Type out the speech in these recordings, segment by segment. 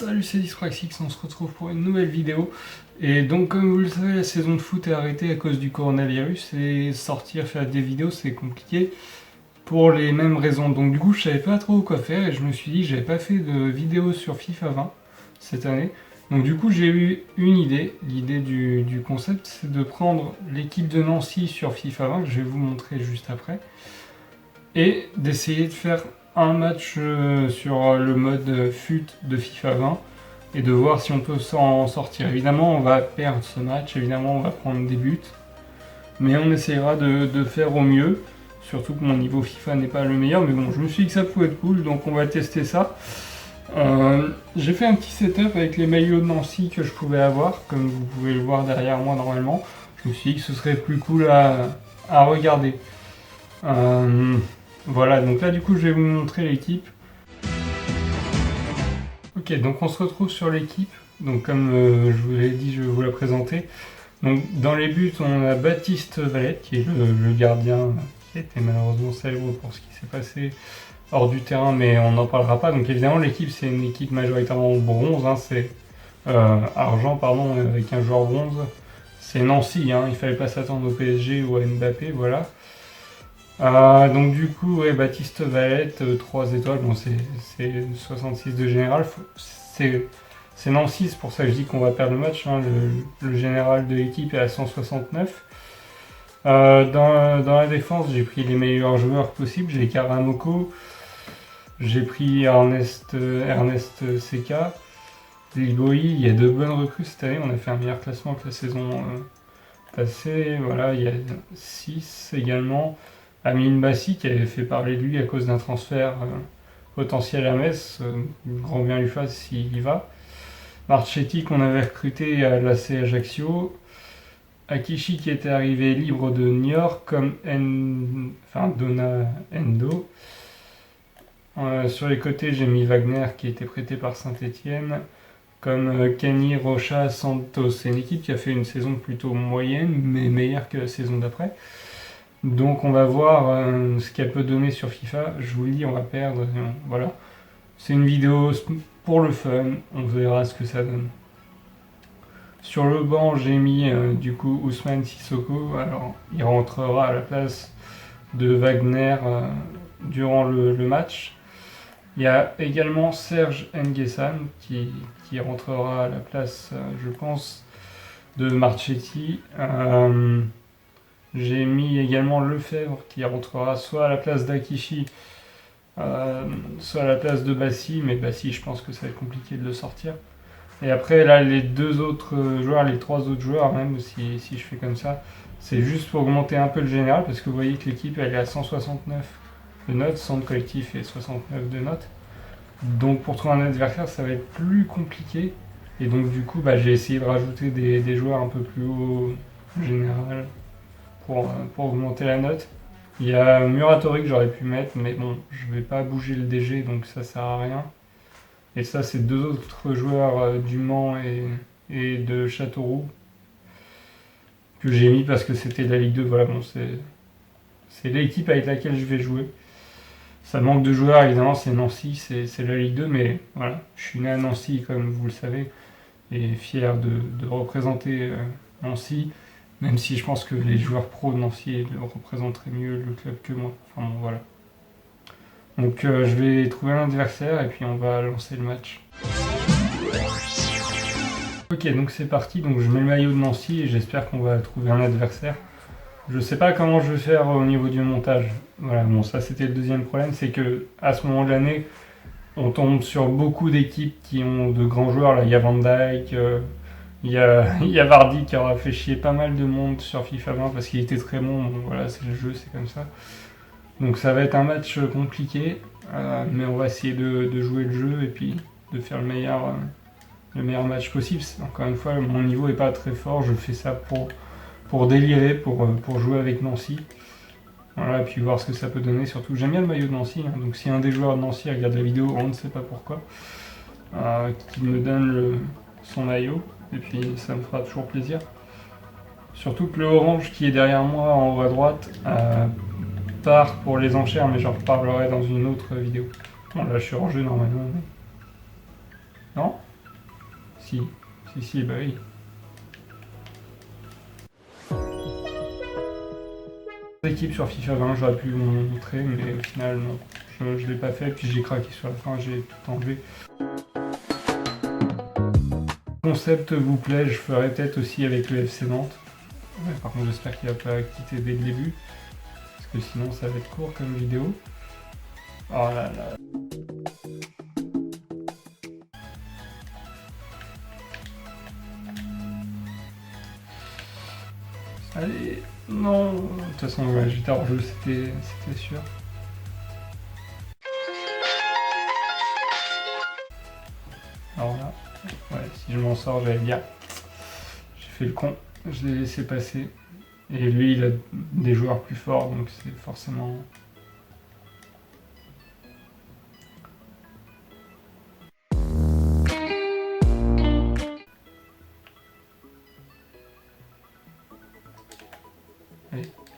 Salut, c'est Dyspraxix, on se retrouve pour une nouvelle vidéo. Et donc, comme vous le savez, la saison de foot est arrêtée à cause du coronavirus et sortir, faire des vidéos, c'est compliqué pour les mêmes raisons. Donc, du coup, je savais pas trop quoi faire et je me suis dit, j'avais pas fait de vidéo sur FIFA 20 cette année. Donc, du coup, j'ai eu une idée. L'idée du concept, c'est de prendre l'équipe de Nancy sur FIFA 20, que je vais vous montrer juste après, et d'essayer de faire un match sur le mode FUT de FIFA 20 et de voir si on peut s'en sortir. Évidemment, on va perdre ce match, évidemment, on va prendre des buts, mais on essaiera de faire au mieux. Surtout que mon niveau FIFA n'est pas le meilleur, mais bon, je me suis dit que ça pouvait être cool, donc on va tester ça. J'ai fait un petit setup avec les maillots de Nancy que je pouvais avoir, comme vous pouvez le voir derrière moi normalement. Je me suis dit que ce serait plus cool à regarder. Voilà, donc là du coup je vais vous montrer l'équipe. Ok, donc on se retrouve sur l'équipe. Donc comme je vous l'ai dit, je vais vous la présenter. Donc dans les buts, on a Baptiste Valette, qui est le gardien, qui était malheureusement célèbre pour ce qui s'est passé hors du terrain, mais on n'en parlera pas. Donc évidemment l'équipe, c'est une équipe majoritairement bronze, hein, c'est argent pardon, avec un joueur bronze. C'est Nancy, hein, il fallait pas s'attendre au PSG ou à Mbappé, voilà. Donc du coup, ouais, Baptiste Valette, 3 étoiles, bon c'est 66 de général, c'est Nancy, c'est pour ça que je dis qu'on va perdre le match, hein, le général de l'équipe est à 169. Dans la défense, j'ai pris les meilleurs joueurs possibles, j'ai Karamoko, j'ai pris Ernest Seka, Liboï, il y a de bonnes recrues cette année, on a fait un meilleur classement que la saison passée, voilà, il y a 6 également. Amine Bassi qui avait fait parler de lui à cause d'un transfert potentiel à Metz, grand bien lui fasse s'il y va. Marchetti qu'on avait recruté à l'AC Ajaccio. Akishi qui était arrivé libre de Niort comme Dona Endo. Sur les côtés j'ai mis Wagner qui a été prêté par Saint-Etienne. Comme Kenny Rocha Santos. C'est une équipe qui a fait une saison plutôt moyenne mais meilleure que la saison d'après. Donc on va voir ce qu'elle peut donner sur FIFA. Je vous le dis, on va perdre. Voilà. C'est une vidéo pour le fun. On verra ce que ça donne. Sur le banc, j'ai mis du coup Ousmane Sissoko. Alors, il rentrera à la place de Wagner durant le match. Il y a également Serge N'Guessan qui rentrera à la place, je pense, de Marchetti. J'ai mis également Lefebvre qui rentrera soit à la place d'Akishi, soit à la place de Bassi, mais Bassi je pense que ça va être compliqué de le sortir. Et après là les 2 autres joueurs, les 3 autres joueurs même si je fais comme ça, c'est juste pour augmenter un peu le général parce que vous voyez que l'équipe elle est à 169 de notes, centre collectif et 69 de notes. Donc pour trouver un adversaire ça va être plus compliqué. Et donc du coup j'ai essayé de rajouter des joueurs un peu plus haut général. Pour augmenter la note. Il y a Muratori que j'aurais pu mettre, mais bon, je vais pas bouger le DG, donc ça sert à rien. Et ça, c'est 2 autres joueurs du Mans et de Châteauroux que j'ai mis parce que c'était la Ligue 2. Voilà, bon, c'est l'équipe avec laquelle je vais jouer. Ça manque de joueurs, évidemment, c'est Nancy, c'est la Ligue 2, mais voilà, je suis né à Nancy, comme vous le savez, et fier de représenter Nancy. Même si je pense que les joueurs pro de Nancy représenteraient mieux le club que moi. Enfin bon, voilà. Donc je vais trouver un adversaire et puis on va lancer le match. Ok, donc c'est parti. Donc je mets le maillot de Nancy et j'espère qu'on va trouver un adversaire. Je sais pas comment je vais faire au niveau du montage. Voilà, bon ça c'était le deuxième problème, c'est que à ce moment de l'année, on tombe sur beaucoup d'équipes qui ont de grands joueurs. Là, il y a Van Dijk. Il y a Vardy qui aura fait chier pas mal de monde sur FIFA 20 parce qu'il était très bon. Bon voilà, c'est le jeu, c'est comme ça. Donc ça va être un match compliqué, mais on va essayer de jouer le jeu et puis de faire le meilleur match possible. Encore une fois, mon niveau est pas très fort. Je fais ça pour délirer, pour jouer avec Nancy. Voilà, et puis voir ce que ça peut donner. Surtout, j'aime bien le maillot de Nancy. Hein, donc si un des joueurs de Nancy regarde la vidéo, on ne sait pas pourquoi, qu'il me donne son maillot. Et puis ça me fera toujours plaisir. Surtout que le orange qui est derrière moi en haut à droite part pour les enchères, mais j'en reparlerai dans une autre vidéo. Bon là je suis en jeu normalement. Non ? Si, si, bah oui. L'équipe sur FIFA 20, j'aurais pu vous montrer, mais au final, non. Je l'ai pas fait, puis j'ai craqué sur la fin, j'ai tout enlevé. Le concept vous plaît, je ferai peut-être aussi avec le FC Nantes. Ouais, par contre, j'espère qu'il va pas quitter dès le début, parce que sinon ça va être court comme vidéo. Oh là là. Allez, non. De toute façon, ouais, j'étais hors jeu, c'était sûr. Alors là, ouais, si je m'en sors, j'allais dire, j'ai fait le con, je l'ai laissé passer. Et lui, il a des joueurs plus forts, donc c'est forcément...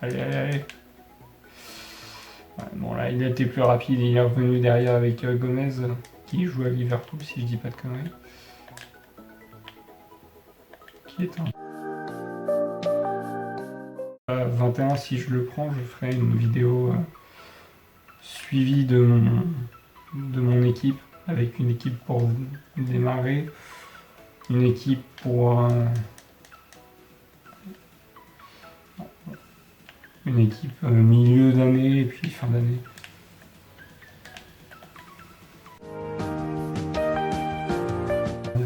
Allez. Ouais, bon là, il a été plus rapide, il est revenu derrière avec Gomez, qui joue à Liverpool, si je dis pas de conneries. Qui est un... 21, si je le prends, je ferai une vidéo suivie de mon équipe, avec une équipe pour démarrer, une équipe pour... une équipe milieu d'année et puis fin d'année.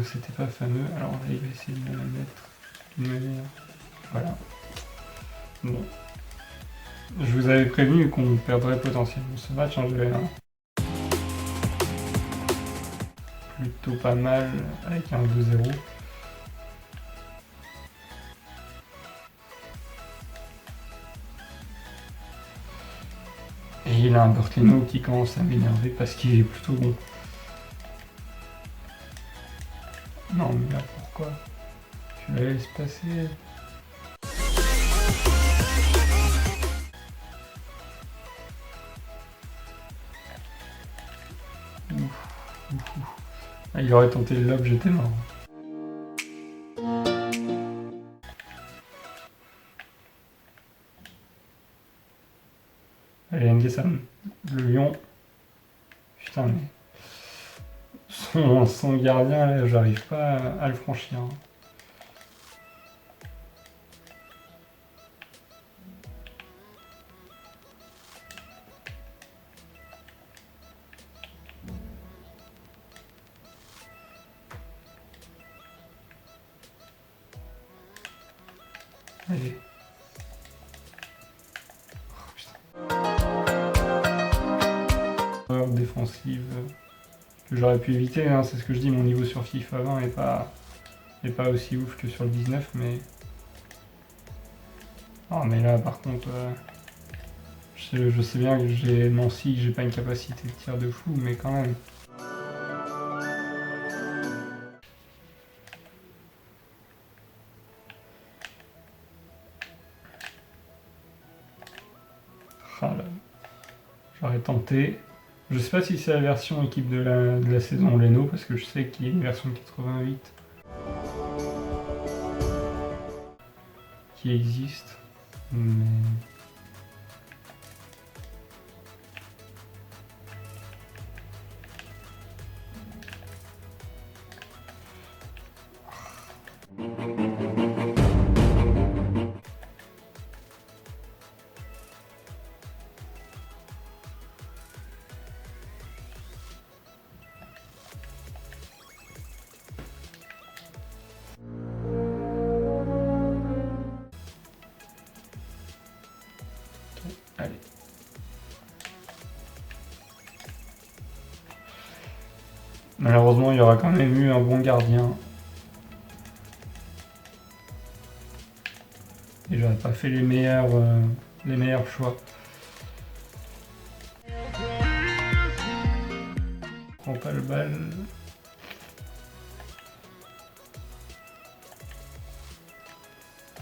C'était pas fameux, alors là il va essayer de me la mettre d'une manière. Voilà. Bon. Je vous avais prévenu qu'on perdrait potentiellement ce match, hein, j'avais plutôt pas mal avec un 2-0. Et il a un Bertino qui commence à m'énerver parce qu'il est plutôt bon. Non mais là pourquoi? Tu la laisses passer. Ah, il aurait tenté le lob, j'étais mort. Allez, Nguessan, le lion. Putain, mais... Son gardien, là, j'arrive pas à le franchir. Allez. Oh, putain. Erreur défensive que j'aurais pu éviter, hein, c'est ce que je dis, mon niveau sur FIFA 20 est pas aussi ouf que sur le 19, mais... Ah mais là par contre, je sais bien que j'ai Nancy, que j'ai pas une capacité de tir de fou, mais quand même. Ah là. J'aurais tenté. Je sais pas si c'est la version équipe de la saison Leno, parce que je sais qu'il y a une version 88 qui existe. Mais... Allez. Malheureusement, il y aura quand même eu un bon gardien. Et j'aurais pas fait les meilleurs choix. Prends pas le bal.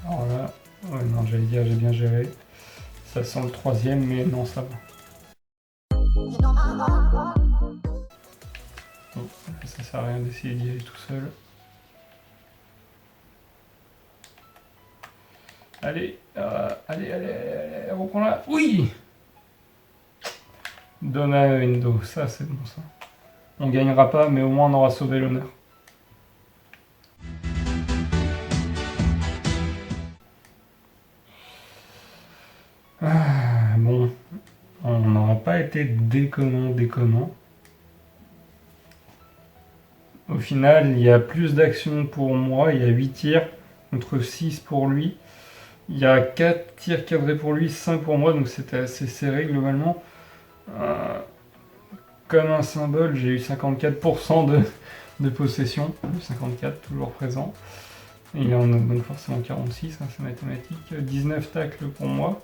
Alors là, ouais, non, j'allais dire j'ai bien géré. Ça sent le troisième, mais non, ça va. Bon, ça sert à rien d'essayer d'y aller tout seul. Allez, allez, reprends-la. Oui. Donna Endo, ça c'est bon ça. On gagnera pas, mais au moins on aura sauvé l'honneur. Bon, on n'aura pas été déconnant. Au final, il y a plus d'actions pour moi, il y a 8 tirs contre 6 pour lui. Il y a 4 tirs cadrés pour lui, 5 pour moi, donc c'était assez serré globalement. Comme un symbole, j'ai eu 54% de possession, 54 toujours présent. Et il en a donc forcément 46, hein, c'est mathématique. 19 tacles pour moi.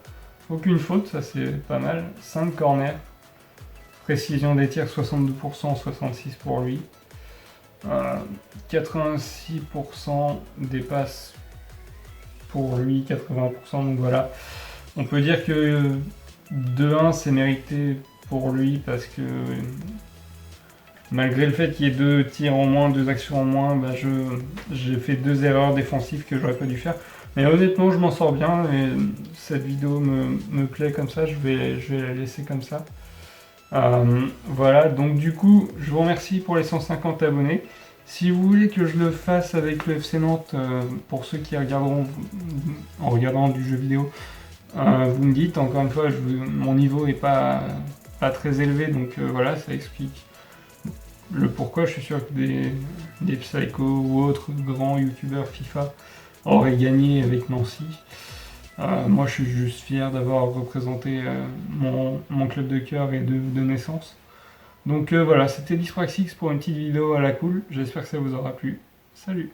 Aucune faute, ça c'est pas mal. 5 corners. Précision des tirs 62%, 66 pour lui. 86% des passes pour lui, 80%. Donc voilà. On peut dire que 2-1 c'est mérité pour lui parce que malgré le fait qu'il y ait 2 tirs en moins, 2 actions en moins, bah j'ai fait 2 erreurs défensives que j'aurais pas dû faire. Mais honnêtement, je m'en sors bien et cette vidéo me plaît comme ça, je vais la laisser comme ça. Voilà, donc du coup, je vous remercie pour les 150 abonnés. Si vous voulez que je le fasse avec le FC Nantes, pour ceux qui regarderont en regardant du jeu vidéo, vous me dites, encore une fois, mon niveau est pas très élevé, donc voilà, ça explique le pourquoi. Je suis sûr que des Psycho ou autres grands youtubeurs FIFA auraient gagné avec Nancy. Moi, je suis juste fier d'avoir représenté mon club de cœur et de naissance. Donc voilà, c'était Dyspraxix pour une petite vidéo à la cool. J'espère que ça vous aura plu. Salut!